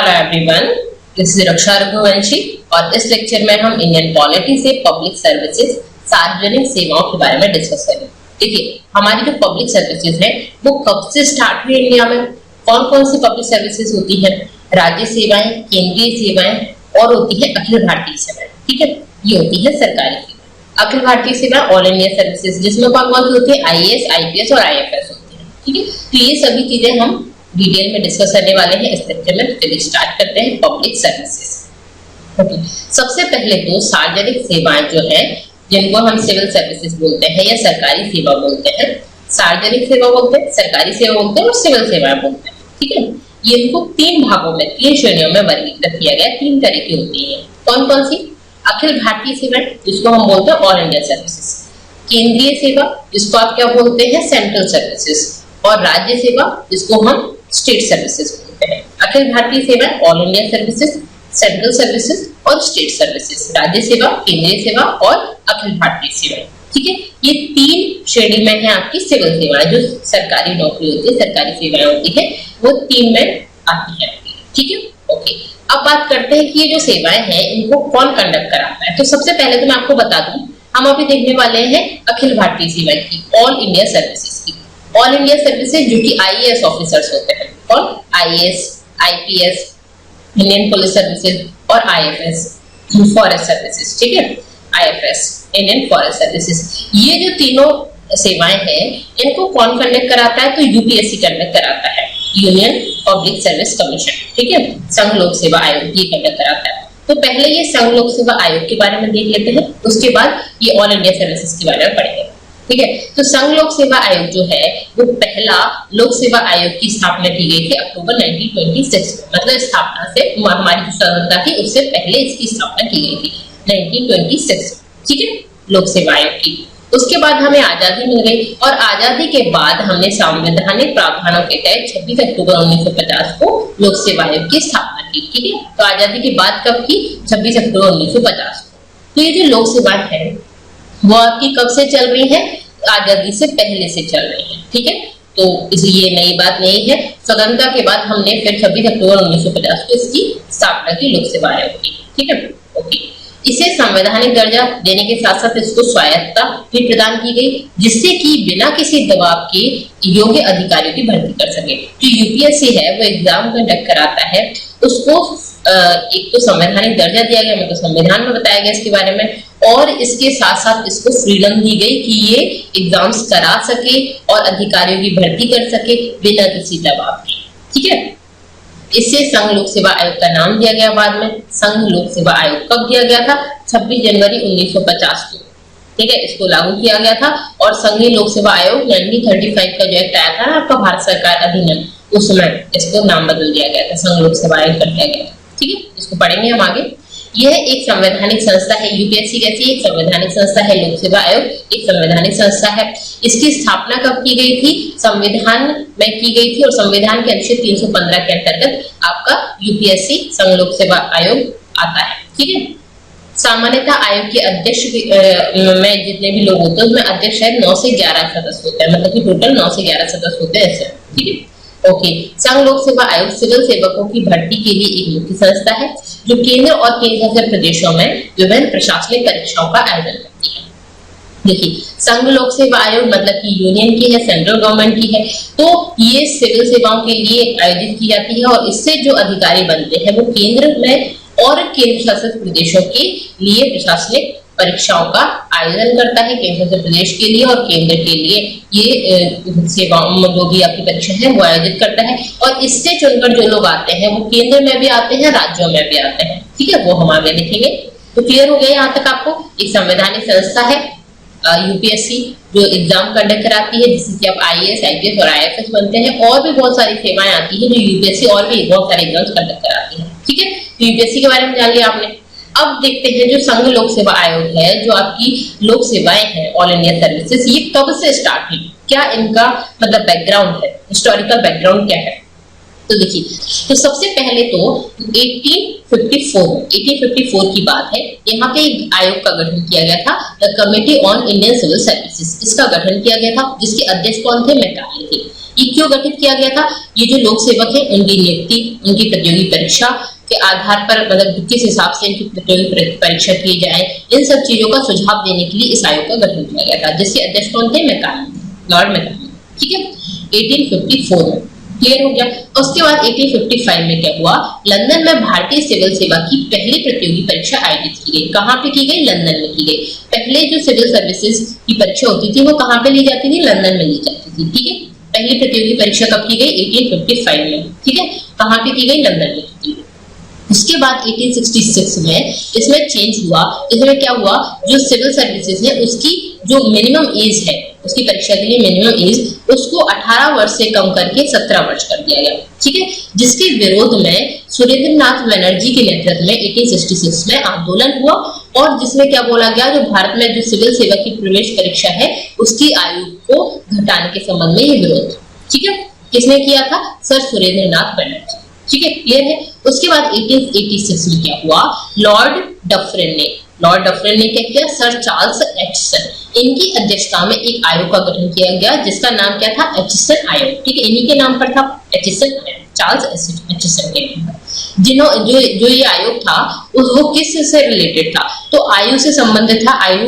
Hello everyone, this is रक्षा रघुवंशी और इस lecture में हम इंडियन पॉलिटी से पब्लिक सर्विसेज सार्वजनिक सेवाओं के बारे में डिस्कस करेंगे। देखिए, हमारी जो पब्लिक सर्विसेज है वो कब से स्टार्ट हुई इंडिया में, कौन कौन सी पब्लिक सर्विसेज होती है, राज्य सेवाएं, केंद्रीय सेवाएं और होती है अखिल भारतीय सेवाएं। ठीक है, ये होती है सरकारी सेवाएं। अखिल भारतीय सेवा ऑल इंडिया सर्विसेज, जिसमें कौन कौन सी होती है, आईएएस, आईपीएस और आईएफएस होती है। ठीक है, तो ये सभी चीजें हम डिटेल में डिस्कस करने वाले हैं इस लेक्चर में। चलिए स्टार्ट करते हैं पब्लिक सर्विसेज। ओके, सबसे पहले तो सार्वजनिक सेवाएं जो है, जिनको हम सिविल सर्विसेज बोलते हैं या सरकारी सेवा बोलते हैं। सार्वजनिक सेवा बोलते हैं, सरकारी सेवा बोलते हैं और सिविल सेवाएं बोलते हैं। ठीक है, ये इनको तीन भागों में, तीन श्रेणियों में वर्गीकृत किया गया। तीन तरह की होती है। कौन कौन सी? अखिल भारतीय सेवाएं, जिसको हम बोलते हैं ऑल इंडिया सर्विसेज। केंद्रीय सेवा, जिसको आप क्या बोलते हैं, सेंट्रल सर्विसेज। और राज्य सेवा, जिसको हम स्टेट सर्विसेज बोलते हैं। अखिल भारतीय सेवा, all India services, central services और स्टेट सर्विसेज। राज्य सेवा, केंद्रीय सेवा और अखिल भारतीय सेवा। ठीक है, ये तीन श्रेणी में है आपकी सिविल सेवाएं, जो सरकारी नौकरी होती है, सरकारी सेवाएं होती है, वो तीन में आती है। ठीक है, ओके। अब बात करते हैं कि ये जो सेवाएं हैं इनको कौन कंडक्ट कराता है। तो सबसे पहले तो मैं आपको बता दूं, हम अभी देखने वाले हैं अखिल भारतीय सेवा की, ऑल इंडिया सर्विसेज की। ऑल इंडिया सर्विसेज जो कि आईएएस ऑफिसर्स होते हैं, कौन? IAS, IPS, Indian police services और आईएफएस, फॉरेस्ट सर्विसेज। ठीक है, आईएफएस, इंडियन फॉरेस्ट सर्विसेज। ये जो तीनों सेवाएं हैं, इनको कौन कंडक्ट कराता है? तो यूपीएससी कंडक्ट कराता है, यूनियन पब्लिक सर्विस कमीशन। ठीक है, संघ लोक सेवा आयोग ये कंडक्ट कराता है। तो पहले ये संघ लोक सेवा आयोग के बारे में देख लेते हैं, उसके बाद ये ऑल इंडिया सर्विसेज के बारे में पढ़ेंगे। ठीक है, तो संघ लोक सेवा आयोग जो है वो पहला लोक सेवा आयोग की स्थापना की गई थी अक्टूबर 1926 में। मतलब स्थापना से, हमारी जो स्वतंत्रता थी उससे पहले इसकी स्थापना की गई थी 1926। ठीक है, लोक सेवा आयोग की। उसके बाद हमें आजादी मिल गई और आजादी के बाद हमने संवैधानिक प्रावधानों के तहत 26 अक्टूबर 1950 को लोक सेवा आयोग की स्थापना की। ठीक है, तो आजादी के बाद कब की? 26 अक्टूबर 1950 को। तो ये जो लोक सेवा है वो आपकी कब से चल रही है? आजादी से पहले से चल रही है। ठीक है, तो इसलिए नई बात नहीं है। स्वतंत्रता के बाद हमने फिर 26 अक्टूबर 1950 को इसकी स्थापना की, लोक सेवा आयोग की। ठीक है, ओके। इसे संवैधानिक दर्जा देने के साथ साथ इसको स्वायत्तता भी प्रदान की गई, जिससे कि बिना किसी दबाव के योग्य अधिकारियों की भर्ती कर सके। जो यूपीएससी है वो एग्जाम कंडक्ट कराता है, उसको एक तो संवैधानिक दर्जा दिया गया, मतलब संविधान में बताया गया इसके बारे में, और इसके साथ साथ इसको फ्रीडम दी गई कि ये एग्जाम्स करा सके और अधिकारियों की भर्ती कर सके बिना किसी दबाव के। ठीक है, इससे संघ लोक सेवा आयोग का नाम दिया गया बाद में। संघ लोक सेवा आयोग कब दिया गया था? 26 जनवरी 1950 को। ठीक है, इसको लागू किया गया था। और संघीय लोक सेवा आयोग 1935 का जो एक्ट आया था ना आपका, भारत सरकार अधिनियम, उसमें इसको नाम बदल दिया गया था, संघ लोक सेवा आयोग कर दिया गया था। ठीक है, इसको पढ़ेंगे हम आगे। यह एक संवैधानिक संस्था है। यूपीएससी कैसी एक संवैधानिक संस्था है, लोक सेवा आयोग एक संवैधानिक संस्था है। इसकी स्थापना कब की गई थी? संविधान में की गई थी और संविधान के अनुच्छेद 315 के अंतर्गत आपका यूपीएससी संघ लोक सेवा आयोग आता है। ठीक है, सामान्यतः आयोग के अध्यक्ष में जितने भी लोग होते हैं उसमें अध्यक्ष है 9 से 11 सदस्य होते हैं, मतलब कि टोटल 9 से 11 सदस्य होते हैं ऐसे। ठीक है, ओके। संघ लोक सेवा आयोग सिविल सेवकों की भर्ती के लिए एक मुख्य संस्था है, जो केंद्र और केंद्रशासित प्रदेशों में विभिन्न प्रशासनिक परीक्षाओं का आयोजन करती है। देखिए, संघ लोक सेवा आयोग मतलब कि यूनियन की है, सेंट्रल गवर्नमेंट की है, तो ये सिविल सेवाओं के लिए आयोजित की जाती है और इससे जो अधिकारी बनते हैं वो केंद्र में और केंद्र शासित प्रदेशों के लिए प्रशासनिक परीक्षाओं का आयोजन करता है। केंद्र शासित प्रदेश के लिए और केंद्र के लिए ये सेवाओं जो भी आपकी परीक्षा है वो आयोजित करता है। और इससे चुनकर जो लोग आते हैं वो केंद्र में भी आते हैं, राज्यों में भी आते हैं। ठीक है, वो हम आगे देखेंगे। तो क्लियर हो गया यहाँ तक आपको? एक संवैधानिक संस्था है यूपीएससी, जो एग्जाम कंडक्ट कराती है, जिससे कि आप आईएएस, आईपीएस और आईएफएस बनते हैं। और भी बहुत सारी सेवाएं आती है जो यूपीएससी और भी बहुत सारे एग्जाम्स कंडक्ट कराती है। ठीक है, तो यूपीएससी के बारे में जान लिया आपने। अब देखते हैं जो संघ लोक सेवा आयोग है, जो आपकी लोक सेवाएं हैं, ऑल इंडिया सर्विसेज, ये कब से स्टार्ट हुई, क्या इनका मतलब बैकग्राउंड है, हिस्टोरिकल बैकग्राउंड क्या है। तो देखिए, तो सबसे पहले तो 1854 की बात है। यहाँ पे एक आयोग का गठन किया गया था, the committee on Indian civil services. इसका गठन किया गया था, जिसके अध्यक्ष कौन थे? मैकाले थे। ये क्यों गठित किया गया था? ये जो लोक सेवक है उनकी नियुक्ति, उनकी प्रतियोगी परीक्षा के आधार पर मतलब किस हिसाब से इनकी प्रतियोगी परीक्षा की जाए, इन सब चीजों का सुझाव देने के लिए इस आयोग का गठन किया गया था, जिसके अध्यक्ष कौन थे? Macaulay, Lord Macaulay. ठीक है, 1854 में क्लियर हो गया। उसके बाद 1855 में क्या हुआ? लंदन में भारतीय सिविल सेवा की पहली प्रतियोगी परीक्षा आयोजित की गई। कहां पे की गई? लंदन में की गई। पहले जो सिविल सर्विसेज की परीक्षा होती थी वो कहां पे ली जाती थी? लंदन में ली जाती थी। ठीक है, पहली प्रतियोगी परीक्षा कब की गई? 1855 में। ठीक है, कहां पे की गई? लंदन में की गई। उसके बाद 1866 में इसमें चेंज हुआ। इसमें क्या हुआ? जो सिविल सर्विसेज है उसकी जो मिनिमम एज है, उसकी परीक्षा के लिए मिनिमम एज उसको 18 वर्ष से कम करके 17 वर्ष कर दिया गया। ठीक है, जिसके विरोध में सुरेंद्रनाथ बनर्जी के नेतृत्व में 1866 में आंदोलन हुआ और जिसमें क्या बोला गया? जो भारत में जो सिविल सेवा की प्रवेश परीक्षा है उसकी आयु को घटाने के संबंध में ये विरोध। ठीक है, किसने किया था? सर सुरेंद्रनाथ बनर्जी। ठीक है, क्लियर है। उसके बाद 1886 में क्या हुआ? लॉर्ड डफरिन ने क्या किया? सर चार्ल्स एचिसन, इनकी अध्यक्षता में एक आयोग का गठन किया गया जिसका नाम क्या था? एचिसन आयोग। ठीक है, इन्हीं के नाम पर था, एचिसन आयोग, चार्ल्स एचिसन के नाम पर। जो ये आयोग था वो किस से रिलेटेड था? तो आयु से संबंधित था। आयु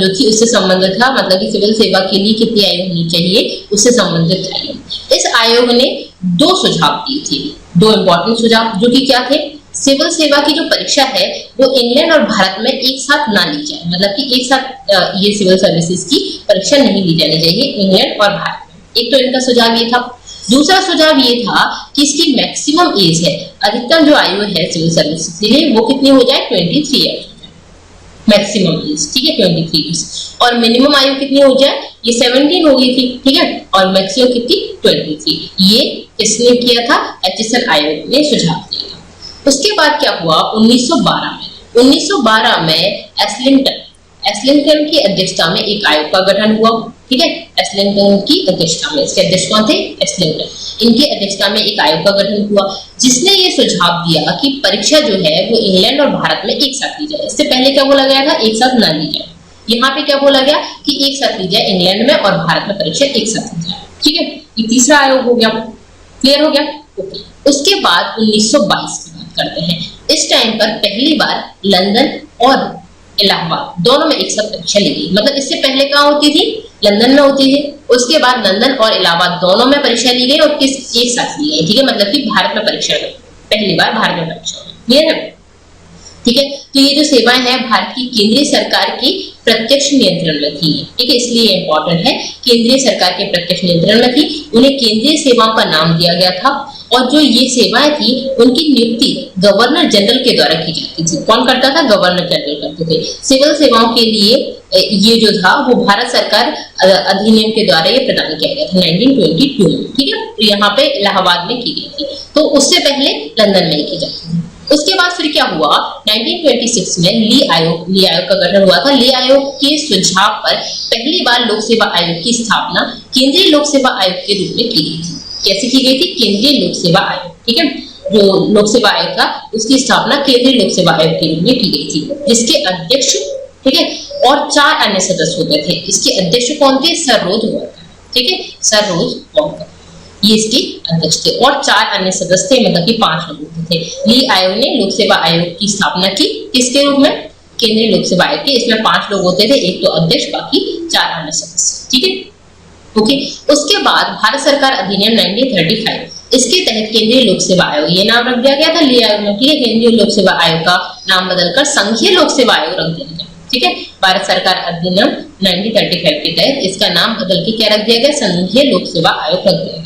जो थी उससे संबंधित था, मतलब कि सिविल सेवा के लिए कितनी आयु होनी चाहिए उससे संबंधित था। इस आयोग ने 2 सुझाव दिए थे, 2 इंपॉर्टेंट सुझाव, जो कि क्या थे? सिविल सेवा की जो परीक्षा है वो इंग्लैंड और भारत में एक साथ ना ली जाए, मतलब कि एक साथ ये सिविल सर्विसेज की परीक्षा नहीं ली जानी चाहिए इंग्लैंड और भारत में। एक तो इनका सुझाव ये था। दूसरा सुझाव ये था कि इसकी मैक्सिमम एज है, अधिकतम जो आयु है सिविल सर्विसेज के लिए वो कितनी हो जाए? 23 ईयर्स मैक्सिमम एज। ठीक है, 23 ईयर्स। और मिनिमम आयु कितनी हो जाए? ये 17 हो गई थी। ठीक है, और मैक्सिमम कितनी? 23। ये किसने किया था? एचिसन आयोग ने सुझाव दिया। उसके बाद क्या हुआ? 1912 में एस्लिंगटन की अध्यक्षता में एक आयोग का गठन हुआ। ठीक है, एस्लिंगटन की अध्यक्षता में, इसके अध्यक्ष कौन थे? एस्लिंगटन। इनकी अध्यक्षता में एक आयोग का गठन हुआ जिसने ये सुझाव दिया कि परीक्षा जो है वो इंग्लैंड और भारत में एक साथ ली जाए। इससे पहले क्या बोला गया था? एक साथ ना ली जाए। यहाँ पे क्या बोला गया कि एक साथ ली जाए, इंग्लैंड में और भारत में परीक्षा एक साथ ली जाए। ठीक है, ये तीसरा आयोग हो गया। क्लियर हो गया? ओके। उसके बाद 1922 की बात करते हैं। इस टाइम पर पहली बार लंदन और इलाहाबाद दोनों में एक साथ परीक्षा ली गई। मतलब इससे पहले कहाँ होती थी? लंदन में होती थी। उसके बाद लंदन और इलाहाबाद दोनों में परीक्षा ली गई और किस एक साथ ली गई। ठीक है, मतलब कि भारत में परीक्षा हुई, पहली बार भारत में परीक्षा हुई। क्लियर है? ठीक है, तो ये जो सेवाएं हैं भारत की केंद्रीय सरकार की प्रत्यक्ष नियंत्रण में थी। ठीक है, इसलिए इंपॉर्टेंट है, केंद्रीय सरकार के प्रत्यक्ष नियंत्रण में थी। उन्हें केंद्रीय सेवाओं का नाम दिया गया था और जो ये सेवाएं थी उनकी नियुक्ति गवर्नर जनरल के द्वारा की जाती थी। कौन करता था? गवर्नर जनरल करते थे। सिविल सेवाओं के लिए ये जो था वो भारत सरकार अधिनियम के द्वारा ये प्रदान किया गया था 1922 में। ठीक है, तो यहाँ पे इलाहाबाद में की गई थी, तो उससे पहले लंदन में की जाती थी। उसके बाद फिर क्या हुआ? 1926 में ली आयोग का गठन हुआ था। ली आयोग के सुझाव पर पहली बार लोक सेवा आयोग की स्थापना केंद्रीय लोक सेवा आयोग के रूप में की गई थी। कैसे की गई थी? केंद्रीय लोक सेवा आयोग। ठीक है, जो लोक सेवा आयोग था उसकी स्थापना केंद्रीय लोक सेवा आयोग के रूप में की गई थी, जिसके अध्यक्ष, ठीक है, और 4 अन्य सदस्य होते थे। इसके अध्यक्ष कौन थे? सर रोज वॉकर। ठीक है, सर रोज वॉकर ये इसके अध्यक्ष थे और 4 अन्य सदस्य थे, मतलब कि 5 लोग होते थे। ली आयोग ने लोक सेवा आयोग की स्थापना की किसके रूप में? केंद्रीय लोक सेवा आयोग के। इसमें 5 लोग होते थे, एक तो अध्यक्ष, बाकी 4 अन्य सदस्य। ठीक है, ओके। उसके बाद भारत सरकार अधिनियम 1935, इसके तहत केंद्रीय लोक सेवा आयोग ये नाम रख दिया गया था ली आयोग में। ठीक है, केंद्रीय लोक सेवा आयोग का नाम बदलकर संघीय लोक सेवा आयोग रख दिया गया। ठीक है, भारत सरकार अधिनियम 1935 के तहत इसका नाम बदल के क्या रख दिया गया? संघीय लोक सेवा आयोग रख दिया गया।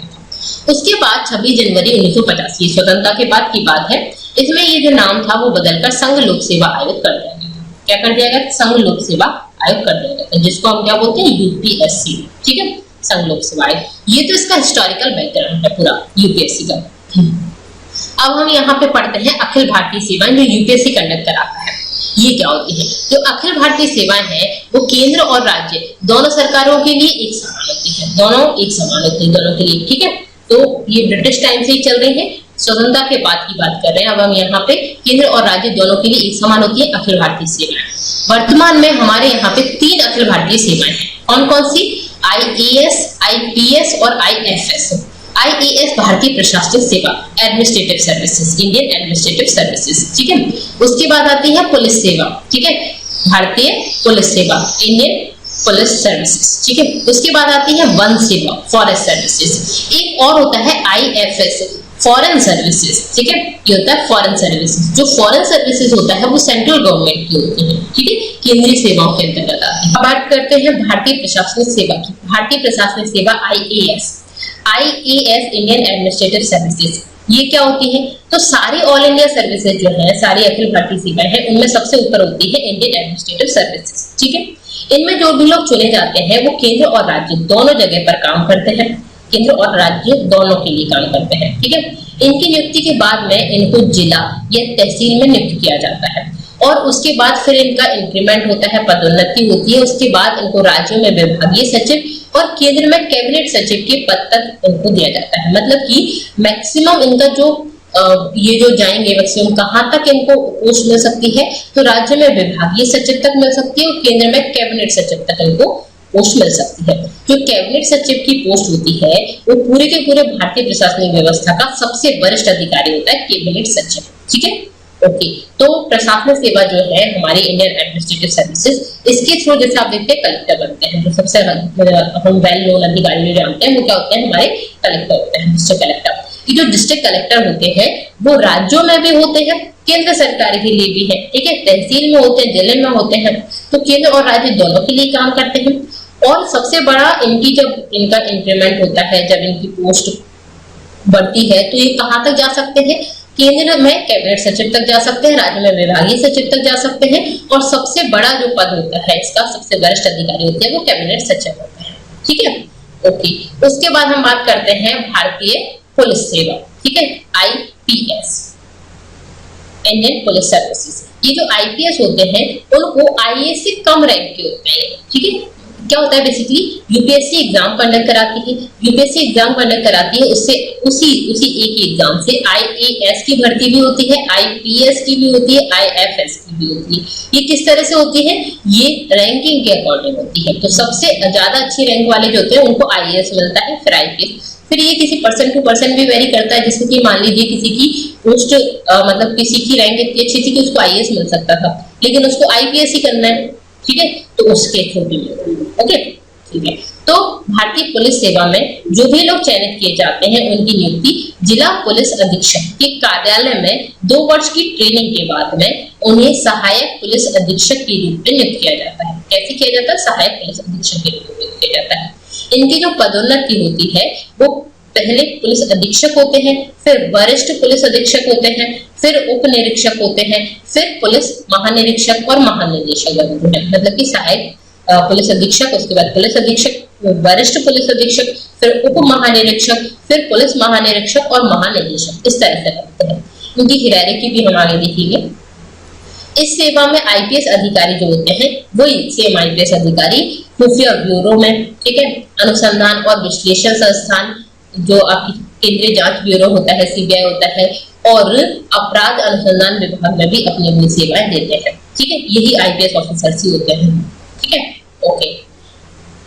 उसके बाद 26 जनवरी 1950, ये स्वतंत्रता के बाद की बात है, इसमें ये जो नाम था वो बदलकर संघ लोक सेवा आयोग कर दिया गया था। क्या कर दिया गया? संघ लोक सेवा आयोग कर दिया गया था, जिसको हम क्या बोलते हैं? यूपीएससी। ठीक है, संघ लोक सेवा आयोग। ये तो इसका हिस्टोरिकल बैकग्राउंड है पूरा यूपीएससी का। अब हम यहाँ पे पढ़ते हैं अखिल भारतीय सेवाएं जो यूपीएससी कंडक्ट कराता है। ये क्या होती है? जो अखिल भारतीय सेवाएं हैं वो केंद्र और राज्य दोनों सरकारों के लिए एक समान होती है, दोनों एक समान होती है दोनों के लिए। ठीक है, तो ये ब्रिटिश टाइम से ही चल रही है, स्वतंत्रता के बाद की बात कर रहे हैं। अब हम यहाँ पे केंद्र और राज्य दोनों के लिए एक समान होती है अखिल भारतीय सेवाएं। वर्तमान में हमारे यहाँ पे 3 अखिल भारतीय सेवाएं हैं। कौन कौन सी? IAS, IPS और IFS। IAS भारतीय प्रशासनिक सेवा, administrative services, Indian administrative services, ठीक है। उसके बाद आती है पुलिस सेवा, ठीक है, भारतीय पुलिस सेवा, इंडियन पुलिस सर्विसेज, ठीक है। उसके बाद आती है वन सेवा, फॉरेस्ट सर्विसेज। एक और होता है IFS, फॉरेन सर्विसेज, ठीक है, ये होता है फॉरेन सर्विसेज। जो फॉरेन सर्विसेज होता है वो सेंट्रल गवर्नमेंट की होती है, ठीक है, केंद्रीय सेवाओं के अंतर्गत आती है। अब बात करते हैं भारतीय प्रशासनिक सेवा की। भारतीय प्रशासनिक सेवा IAS, इंडियन एडमिनिस्ट्रेटिव सर्विसेज, ये क्या होती है? तो सारी ऑल इंडिया सर्विसेज जो है, सारी अखिल भारतीय सेवाएं हैं, उनमें सबसे ऊपर होती है इंडियन एडमिनिस्ट्रेटिव सर्विसेज, ठीक है। इनमें जो भी लोग चुने जाते हैं वो केंद्र और राज्य दोनों जगह पर काम करते हैं, केंद्र और राज्य दोनों के लिए काम करते हैं, ठीक है। इनकी नियुक्ति के बाद में इनको जिला या तहसील में नियुक्त किया जाता है और उसके बाद फिर इनका इंक्रीमेंट होता है, पदोन्नति होती है। उसके बाद इनको राज्यों में विभागीय सचिव और केंद्र में कैबिनेट सचिव के पद तक इनको दिया जाता है। मतलब कि मैक्सिमम इनका जो ये जो जाएंगे मैक्सिमम कहां तक इनको पोस्ट मिल सकती है, तो राज्य में विभागीय सचिव तक मिल सकती है और केंद्र में कैबिनेट सचिव तक इनको पोस्ट मिल सकती है। जो कैबिनेट सचिव की पोस्ट होती है वो पूरे के पूरे भारतीय प्रशासनिक व्यवस्था का सबसे वरिष्ठ अधिकारी होता है, कैबिनेट सचिव, ठीक है। ओके, तो प्रशासनिक सेवा जो है हमारी इंडियन एडमिनिस्ट्रेटिव सर्विसेज, इसके थ्रू जैसे आप देखते हैं कलेक्टर बनते हैं, जो सबसे हम वेल नोन अधिकारी जो जानते हैं वो क्या होते हैं, हमारे कलेक्टर होते हैं, डिस्ट्रिक्ट कलेक्टर। ये जो डिस्ट्रिक्ट कलेक्टर होते हैं वो राज्यों में भी होते हैं, केंद्र सरकार के लिए भी है, ठीक है, तहसील में होते हैं, जिले में होते हैं, तो केंद्र और राज्य दोनों के लिए काम करते हैं। और सबसे बड़ा इनकी जब इनका इंक्रीमेंट होता है, जब इनकी पोस्ट बढ़ती है, तो ये कहां तक जा सकते हैं? केंद्र में कैबिनेट सचिव तक जा सकते हैं, राज्य में विभागीय सचिव तक जा सकते हैं और सबसे बड़ा जो पद होता है इसका सबसे वरिष्ठ अधिकारी होते हैं वो कैबिनेट सचिव होते हैं, ठीक है। ओके, उसके बाद हम बात करते हैं भारतीय पुलिस सेवा, ठीक है, IPS, इंडियन पुलिस सर्विसेज। ये जो IPS होते हैं उनको IAS से कम रैंक के होते हैं, ठीक है। क्या होता है बेसिकली, यूपीएससी एग्जाम कंडक्ट कराती है, यूपीएससी एग्जाम कंडक्ट कराती है, उससे उसी एक एग्जाम से IAS की भर्ती भी होती है, IPS की भी होती है, IFS की भी होती है। ये किस तरह से होती है? ये रैंकिंग के अकॉर्डिंग होती है। तो सबसे ज्यादा अच्छी रैंक वाले जो होते हैं उनको IAS मिलता है, फिर IPS, फिर ये किसी पर्सन टू पर्सन भी वेरी करता है। जैसे कि मान लीजिए किसी की पोस्ट मतलब किसी की रैंक इतनी अच्छी थी कि उसको IAS मिल सकता था, लेकिन उसको IPS ही करना है, ठीक है, तो उसके थ्रू भी मिलता है। ओके, ठीक है। तो भारतीय पुलिस सेवा में जो भी लोग चयनित किए जाते हैं उनकी नियुक्ति जिला पुलिस अधीक्षक के कार्यालय में 2 वर्ष की ट्रेनिंग के बाद में उन्हें सहायक पुलिस अधीक्षक के रूप में नियुक्त किया जाता है। कैसे किया जाता है? सहायक पुलिस अधीक्षक के रूप में नियुक्त किया जाता है। इनकी जो पदोन्नति होती है वो पहले पुलिस अधीक्षक होते हैं, फिर वरिष्ठ पुलिस अधीक्षक होते हैं, फिर उप निरीक्षक होते हैं, फिर पुलिस महानिरीक्षक और महानिदेशक बनते हैं। मतलब कि सहायक पुलिस अधीक्षक, उसके बाद पुलिस अधीक्षक, वरिष्ठ पुलिस अधीक्षक, फिर उप महानिरीक्षक, फिर पुलिस महानिरीक्षक और महानिदेशक, इस तरह से बनते हैं। उनकी हायरार्की भी हम आगे देखेंगे। इस सेवा में IPS अधिकारी जो होते हैं वही सेम IPS अधिकारी खुफिया ब्यूरो में, ठीक है, अनुसंधान और विश्लेषण संस्थान जो आपकी केंद्रीय जांच ब्यूरो होता है, CBI होता है, और अपराध अनुसंधान विभाग में भी अपनी अपनी सेवाएं देते हैं, ठीक है। यही IPS ऑफिसर्स ही होते हैं, ठीक है। ओके,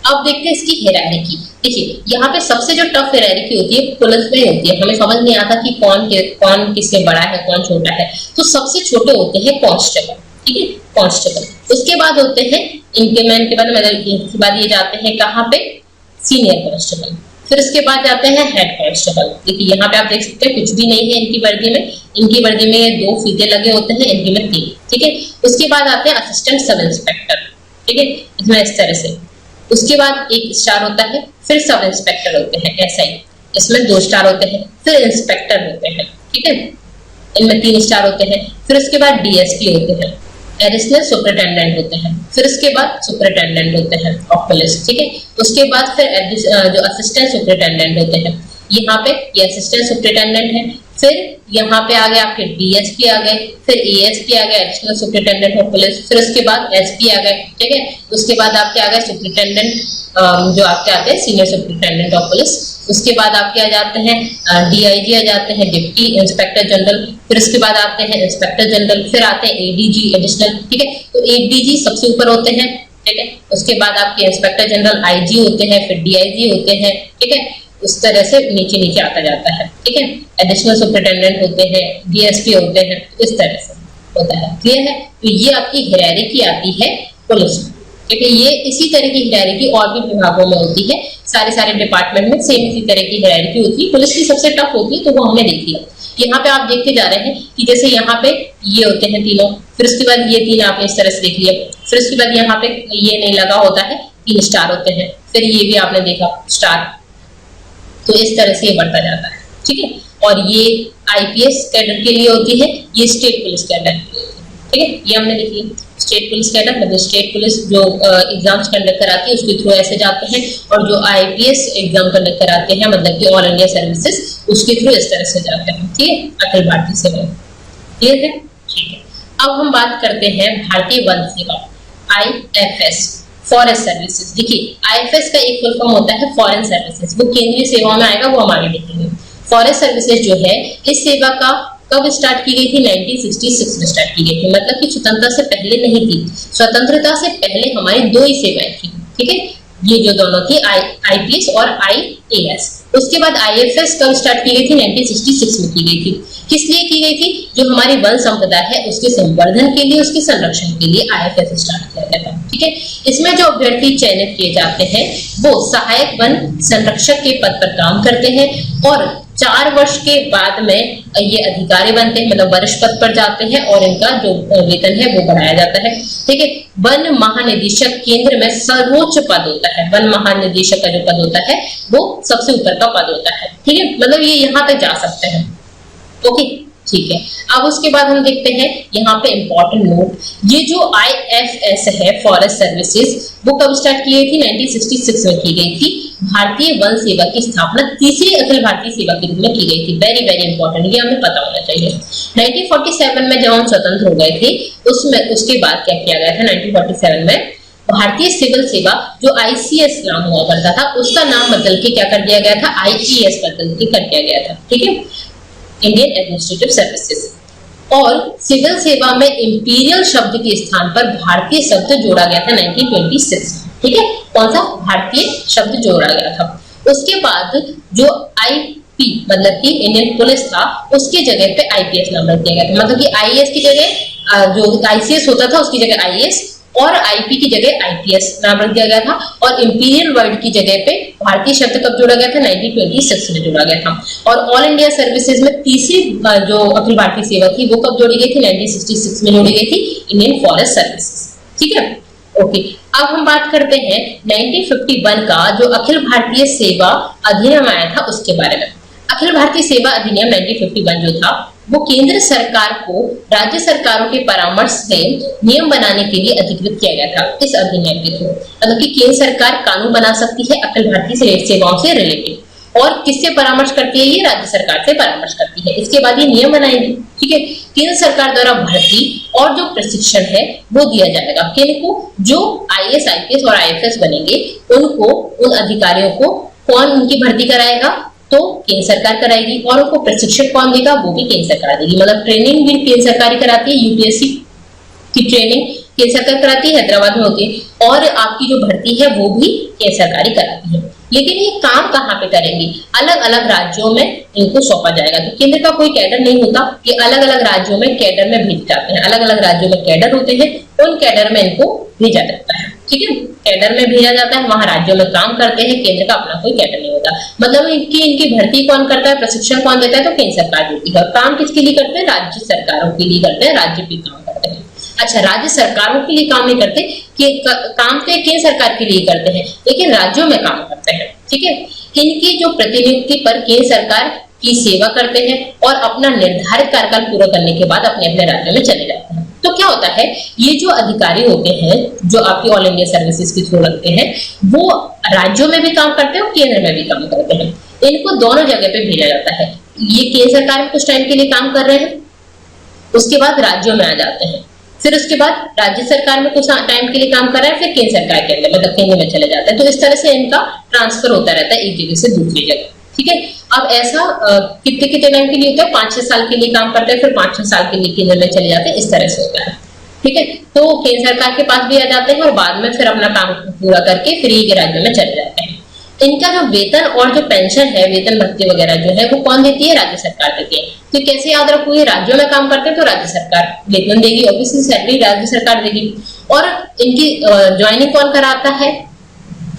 अब देखते हैं इसकी हायरार्की। देखिए यहाँ पे सबसे जो टफ हायरार्की होती है पुलिस में होती है। हमें समझ नहीं आता कि कौन किससे बड़ा है, कौन छोटा है। तो सबसे छोटे होते हैं कांस्टेबल, ठीक है, कांस्टेबल। उसके बाद होते हैं इंक्रीमेंट के बाद, मतलब इसके बाद ये जाते हैं कहाँ पे? Senior constable. फिर उसके बाद जाते हैं हेड कांस्टेबल। देखिए यहाँ पे आप देख सकते हैं कुछ भी नहीं है इनकी वर्दी में। इनकी वर्दी में 2 फीते लगे होते हैं, इनकी में 3, ठीक है। उसके बाद आते हैं असिस्टेंट सब इंस्पेक्टर, ठीक है, इसमें इस तरह से। उसके बाद 1 स्टार होता है, फिर सब इंस्पेक्टर होते हैं SI, इसमें 2 स्टार होते हैं, फिर इंस्पेक्टर होते हैं, ठीक है, इनमें 3 स्टार होते हैं। फिर उसके बाद DSP होते हैं, एडिशनल सुपरिटेंडेंट होते हैं, फिर उसके बाद सुपरिटेंडेंट होते हैं ऑफ पुलिस, ठीक है। उसके बाद फिर जो असिस्टेंट सुपरिटेंडेंट होते हैं, यहाँ पे ये असिस्टेंट सुपरिटेंडेंट है। फिर यहाँ पे आ गए आपके DSP आ गए, फिर ASP आ गए, एडिशनल सुपरिटेंडेंट ऑफ पुलिस, फिर उसके बाद SP आ गए, ठीक है। उसके बाद आपके आ गए सुपरिटेंडेंट, जो आपके आते हैं सीनियर सुपरिटेंडेंट ऑफ पुलिस। उसके बाद आपके आ जाते हैं DIG आ जाते हैं, डिप्टी इंस्पेक्टर जनरल। फिर उसके बाद आते हैं इंस्पेक्टर जनरल, फिर आते हैं ADG एडिशनल, ठीक है। तो ADG सबसे ऊपर होते हैं, ठीक है। उसके बाद आपके इंस्पेक्टर जनरल आईजी होते हैं, फिर डीआईजी होते हैं, ठीक है। उस तरह से नीचे नीचे आता जाता है, ठीक है। एडिशनल सुपरिटेंडेंट होते हैं, डीएसपी होते हैं, इस तरह से होता है। क्लियर है? तो ये आपकी हायरार्की आती है पुलिस में, ठीक है। ये इसी तरह की हायरार्की और भी विभागों में होती है, सारे डिपार्टमेंट में सेम इसी तरह की हायरार्की होती है। पुलिस की सबसे टफ होती है, तो वो हमने देख लिया। यहाँ पे आप देखते जा रहे हैं कि जैसे यहाँ पे ये होते हैं तीनों, फिर उसके बाद ये तीन आपने इस तरह से देख लिया, फिर उसके बाद यहाँ पे ये नहीं लगा होता है, 3 स्टार होते हैं, फिर ये भी आपने देखा स्टार। तो इस तरह से ये बढ़ता जाता है, ठीक है। और ये आईपीएस कैडर के लिए होती है, ये स्टेट पुलिस कैडर के लिए, ठीक है। ये हमने देख लिया स्टेट पुलिस कैडर, मतलब स्टेट पुलिस जो एग्जाम्स कंडक्ट कराती है उसके थ्रू ऐसे जाते हैं, और जो आईपीएस एग्जाम कंडक्ट कराते हैं मतलब कि ऑल इंडिया सर्विसेज, उसके थ्रू इस तरह से जाते हैं, ठीक है। अखिल भारतीय सेवा, क्लियर है? ठीक है। अब हम बात करते हैं भारतीय वन सेवा, आईएफएस, फॉरेस्ट सर्विसेज। देखिए आईएफएस का एक फुल फॉर्म होता है फॉरेन सर्विसेज, वो केंद्रीय सेवाओं में आएगा, वो हम आगे देखेंगे। फॉरेस्ट सर्विसेज जो है, इस सेवा का कब स्टार्ट की गई थी? 1966 में स्टार्ट की गई थी, मतलब कि स्वतंत्रता से पहले नहीं थी। स्वतंत्रता से पहले हमारी 2 ही सेवाएं थी, ठीक है। ये जो दोनों थी आईपीएस और आईएएस। उसके बाद आईएफएस कब स्टार्ट की गई थी? 1966 में की गई थी। किस लिए की गई थी? जो हमारी वन संपदा है उसके संवर्धन के लिए, उसके संरक्षण के लिए आईएफएस स्टार्ट किया गया था, ठीक है। इसमें जो अभ्यर्थी चयनित किए जाते हैं वो सहायक वन संरक्षक के पद पर काम करते हैं, और 4 वर्ष के बाद में ये अधिकारी बनते हैं, मतलब वरिष्ठ पद पर जाते हैं, और इनका जो वेतन है वो बढ़ाया जाता है, ठीक है। वन महानिदेशक केंद्र में सर्वोच्च पद होता है, वन महानिदेशक का जो पद होता है वो सबसे ऊपर का पद होता है, ठीक है। मतलब ये यहाँ तक जा सकते हैं, ओके, ठीक है। अब उसके बाद हम देखते हैं यहाँ पे इंपॉर्टेंट नोट, ये जो आईएफएस है फॉरेस्ट सर्विसेज, वो कब स्टार्ट की गई थी? 1966 में की गई थी। भारतीय वन सेवा की स्थापना तीसरी अखिल भारतीय सेवा के रूप में की गई थी। वेरी वेरी इंपॉर्टेंट, ये हमें पता होना चाहिए। 1947 में जब हम स्वतंत्र हो गए थे, उसके बाद क्या किया गया था? 1947 में भारतीय सिविल सेवा जो आईसीएस नाम हुआ करता था, उसका नाम बदल के क्या कर दिया गया था? आईईएस बदल के कर दिया गया था, ठीक है, इंडियन एडमिनिस्ट्रेटिव सर्विसेज। और सिविल सेवा में इंपीरियल शब्द के स्थान पर भारतीय शब्द जोड़ा गया था 1926, ठीक है। कौन सा? भारतीय शब्द जोड़ा गया था। उसके बाद जो आईपी मतलब कि इंडियन पुलिस था, उसके जगह पे आईपीएस नाम रख दिया गया था, मतलब कि आईएएस की जगह जो आईसीएस होता था उसकी जगह आईएएस, और आईपी की जगह आईपीएस नाम रख दिया गया था। और इंपीरियल वर्ड की जगह पे भारतीय शब्द कब जोड़ा गया था? 1926 में जोड़ा गया था। और ऑल इंडिया सर्विसेज में तीसरी जो अखिल भारतीय सेवा थी वो कब जोड़ी गई थी? 1966 में जोड़ी गई थी, इंडियन फॉरेस्ट सर्विसेज, ठीक है, ओके। अब हम बात करते हैं 1951 का जो अखिल भारतीय सेवा अधिनियम आया था उसके बारे में। अखिल भारतीय सेवा अधिनियम 1951 जो था वो केंद्र सरकार को राज्य सरकारों के परामर्श से नियम बनाने के लिए अधिकृत किया गया था। इस अधिनियम के थ्रू मतलब कि केंद्र सरकार कानून बना सकती है अखिल भारतीय सेवाओं से रिलेटेड, और किससे परामर्श करती है? ये राज्य सरकार से परामर्श करती है। इसके बाद ये नियम बनाएंगे, ठीक है। केंद्र सरकार द्वारा भर्ती और जो प्रशिक्षण है वो दिया जाएगा किनको? जो आईएएस, आईपीएस और आईएफएस बनेंगे उनको, उन अधिकारियों को कौन उनकी भर्ती कराएगा? तो केंद्र सरकार कराएगी। और उनको प्रशिक्षण कौन देगा? वो भी केंद्र सरकार देगी। मतलब ट्रेनिंग भी केंद्र सरकार ही कराती है, यूपीएससी की ट्रेनिंग केंद्र सरकार कराती है, हैदराबाद में होती है, और आपकी जो भर्ती है वो भी केंद्र सरकार ही कराती है। लेकिन ये काम कहाँ पे करेंगी? अलग अलग राज्यों में इनको सौंपा जाएगा। तो केंद्र का कोई कैडर नहीं होता, ये अलग अलग राज्यों में कैडर में भेजे जाते हैं। अलग अलग राज्यों में कैडर होते हैं, उन कैडर में इनको भेजा जाता है, ठीक है। कैडर में भेजा जाता है, वहां राज्यों में काम करते हैं, केंद्र का अपना कोई कैडर नहीं होता। मतलब इनकी भर्ती कौन करता है, प्रशिक्षण कौन देता है? तो केंद्र सरकार देती है। काम किसके लिए करते हैं? राज्य सरकारों के लिए करते हैं, राज्य भी काम करते हैं। अच्छा, राज्य सरकारों के लिए काम नहीं करते, कि काम तो केंद्र सरकार के लिए करते हैं, लेकिन राज्यों में काम करते हैं, ठीक है। इनकी जो प्रतिनियुक्ति पर केंद्र सरकार की सेवा करते हैं और अपना निर्धारित कार्यकाल पूरा करने के बाद अपने अपने राज्यों में चले जाते हैं। तो क्या होता है, ये जो अधिकारी होते हैं जो आपकी ऑल इंडिया सर्विसेज के थ्रू लगते हैं, वो राज्यों में भी काम करते हैं और केंद्र में भी काम करते हैं। इनको दोनों जगह पे भेजा जाता है। ये केंद्र सरकार में कुछ टाइम के लिए काम कर रहे हैं, उसके बाद राज्यों में आ जाते हैं, फिर उसके बाद राज्य सरकार में कुछ टाइम के लिए काम कर रहा है, फिर केंद्र सरकार के अंदर मतलब केंद्र में चले जाते हैं। तो इस तरह से इनका ट्रांसफर होता रहता है एक जगह से दूसरी जगह, ठीक है। अब ऐसा कितने कितने टाइम के लिए होता है? 5-6 साल के लिए काम करते हैं, फिर 5-6 साल के लिए केंद्र में चले जाते हैं, इस तरह से होता है। ठीक है। तो केंद्र सरकार के पास भी आ जाते हैं और बाद में फिर अपना काम पूरा करके फ्री के राज्यों में चले जाते हैं। इनका जो वेतन और जो पेंशन है, वेतन भत्ते वगैरह जो है वो कौन देती है? राज्य सरकार देती है। तो कैसे याद रखो, ये राज्यों में काम करते हैं तो राज्य सरकार वेतन देगी, ऑब्वियसली सैलरी राज्य सरकार देगी। और इनकी ज्वाइनिंग कौन कराता है,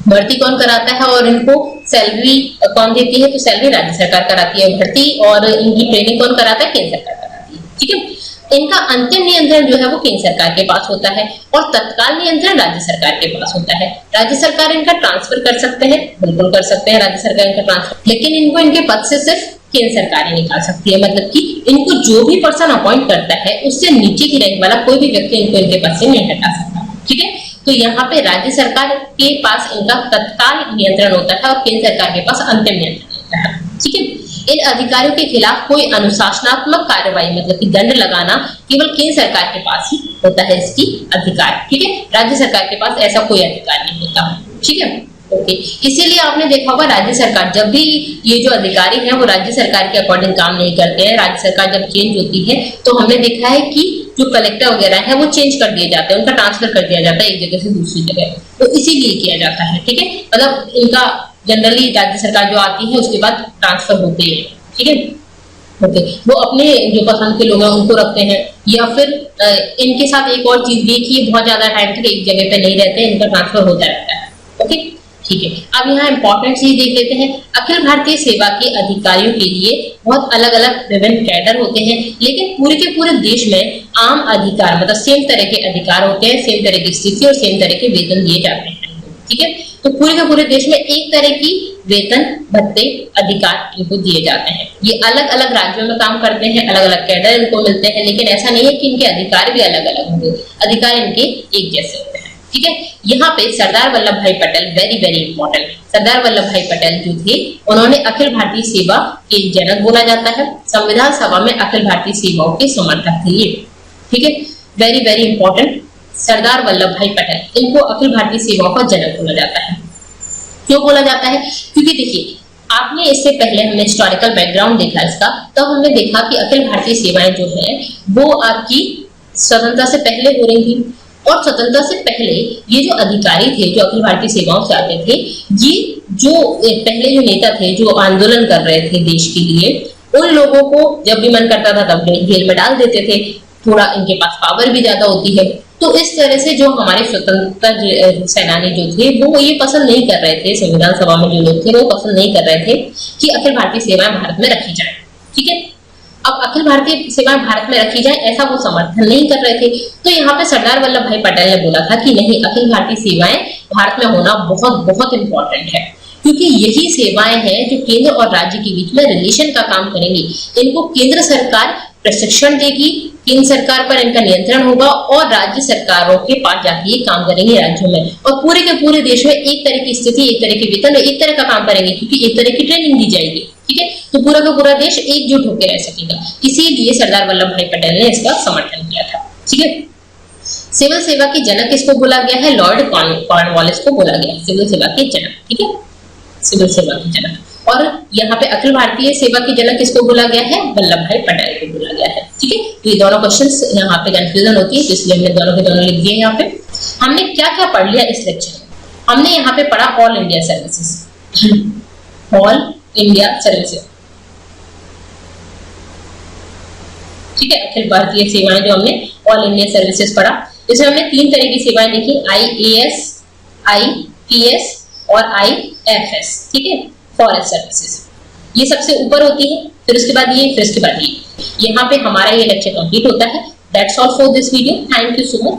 भर्ती कौन कराता है, और इनको सैलरी कौन देती है? तो सैलरी राज्य सरकार कराती है भर्ती, और इनकी ट्रेनिंग कौन कराता है? केंद्र सरकार कराती है। ठीक है। इनका अंतिम नियंत्रण जो है वो केंद्र सरकार के पास होता है और तत्काल नियंत्रण राज्य सरकार के पास होता है। राज्य सरकार इनका ट्रांसफर कर सकते हैं, बिल्कुल कर सकते हैं राज्य सरकार इनका ट्रांसफर, लेकिन इनको इनके पद से सिर्फ केंद्र सरकार ही निकाल सकती है। मतलब कि इनको जो भी पर्सन अपॉइंट करता है उससे नीचे की रैंक वाला कोई भी व्यक्ति इनको इनके पद से नहीं हटा सकता। ठीक है। तो यहाँ पे राज्य सरकार के पास इनका तत्काल नियंत्रण होता है और केंद्र सरकार के पास अंतिम नियंत्रण होता है। ठीक है। इन अधिकारियों के खिलाफ कोई अनुशासनात्मक कार्रवाई मतलब कि दंड लगाना केवल केंद्र सरकार के पास ही होता है इसकी अधिकार। ठीक है। राज्य सरकार के पास ऐसा कोई अधिकार नहीं होता। ठीक है। ओके। इसीलिए आपने देखा होगा राज्य सरकार जब भी ये जो अधिकारी हैं वो राज्य सरकार के अकॉर्डिंग काम नहीं करते हैं। राज्य सरकार जब चेंज होती है तो हमने देखा है कि जो कलेक्टर वगैरह है वो चेंज कर दिए जाते हैं, उनका ट्रांसफर कर दिया जाता है एक जगह से दूसरी जगह, तो इसीलिए किया जाता है। ठीक है। मतलब इनका जनरली राज्य सरकार जो आती है उसके बाद ट्रांसफर होते हैं। ठीक है। ओके। वो अपने जो पसंद के लोग हैं उनको रखते हैं, या फिर इनके साथ एक और चीज भी है कि ये बहुत ज्यादा टाइम तक एक जगह पे नहीं रहते, इनका ट्रांसफर होता रहता है। ओके। ठीक है। अब यहाँ इंपॉर्टेंट चीज देख लेते हैं। अखिल भारतीय सेवा के अधिकारियों के लिए बहुत अलग अलग विभिन्न कैडर होते हैं, लेकिन पूरे के पूरे देश में आम अधिकार मतलब सेम तरह के अधिकार होते हैं, सेम तरह की स्थिति और सेम तरह के वेतन दिए जाते हैं। ठीक है। तो पूरे के पूरे देश में एक तरह की वेतन भत्ते अधिकार इनको दिए जाते हैं। ये अलग अलग राज्यों में काम करते हैं, अलग अलग कैडर इनको मिलते हैं, लेकिन ऐसा नहीं है कि इनके अधिकार भी अलग अलग होंगे, अधिकार इनके एक जैसे होते हैं। ठीक है। यहाँ पे सरदार वल्लभ भाई Patel very very important, Sardar Vallabh भाई पटेल जो थे उन्होंने अखिल भारतीय सेवा के जनक बोला जाता है। संविधान सभा में अखिल भारतीय सेवाओं के समर्थक थे ये। ठीक है। Very very important, Sardar Vallabh भाई पटेल, इनको अखिल भारतीय सेवाओं का जनक बोला जाता है। क्यों बोला जाता है? क्योंकि देखिए आपने इससे पहले हमने हिस्टोरिकल बैकग्राउंड देखा इसका, तब हमने देखा कि अखिल भारतीय सेवाएं जो है वो आपकी स्वतंत्रता से पहले हो रही थी, और स्वतंत्रता से पहले ये जो अधिकारी थे जो अखिल भारतीय सेवाओं से आते थे, ये जो पहले जो नेता थे जो आंदोलन कर रहे थे देश के लिए, उन लोगों को जब भी मन करता था तब जेल में डाल देते थे। थोड़ा इनके पास पावर भी ज्यादा होती है, तो इस तरह से जो हमारे स्वतंत्रता सेनानी जो थे वो ये पसंद नहीं कर रहे थे, संविधान सभा में जो लोग थे वो पसंद नहीं कर रहे थे कि अखिल भारतीय सेवाएं भारत में रखी जाए। ठीक है। अब अखिल भारतीय सेवाएं भारत में रखी जाए ऐसा वो समर्थन नहीं कर रहे थे, तो यहाँ पे सरदार वल्लभ भाई पटेल ने बोला था कि नहीं, अखिल भारतीय सेवाएं भारत में होना बहुत बहुत इंपॉर्टेंट है, क्योंकि यही सेवाएं हैं जो केंद्र और राज्य के बीच में रिलेशन का काम करेंगी। इनको केंद्र सरकार प्रशिक्षण देगी, केंद्र सरकार पर इनका नियंत्रण होगा और राज्य सरकारों के पास जाके ये काम करेंगे राज्यों में, और पूरे के पूरे देश में एक तरह की स्थिति, एक तरह के वेतन, एक तरह का काम करेंगे, क्योंकि एक तरह की ट्रेनिंग दी जाएगी। ठीक है। तो पूरा का पूरा देश एकजुट होकर रह सकेगा, इसीलिए सरदार वल्लभ भाई पटेल ने इसका समर्थन किया था। ठीक है। सिविल सेवा के जनक किसको बोला गया है? लॉर्ड कॉर्नवालिस को बोला गया सिविल सेवा के जनक। ठीक है। सिविल सेवा के जनक। और यहाँ पे अखिल भारतीय सेवा के जनक किसको बोला गया है? वल्लभ भाई पटेल को बोला गया है। ठीक है। तो ये दोनों क्वेश्चंस यहाँ पे कंफ्यूजन होती है, इसलिए हमने दोनों के दोनों लिख दिए। यहाँ पे हमने क्या क्या पढ़ लिया इस लेक्चर में? हमने यहाँ पे पढ़ा all India services, all India services. ठीक है। अखिल भारतीय सेवाएं जो हमने ऑल इंडिया सर्विसेज पढ़ा, इसमें हमने तीन तरह की सेवाएं देखी, IAS, IPS और IFS। ठीक है। फॉरेस्ट सर्विसेज ये सबसे ऊपर होती है, फिर उसके बाद ये, फिर उसके बाद ये। यहाँ पे हमारा ये लेक्चर कंप्लीट होता है। That's all for this video. Thank you so much.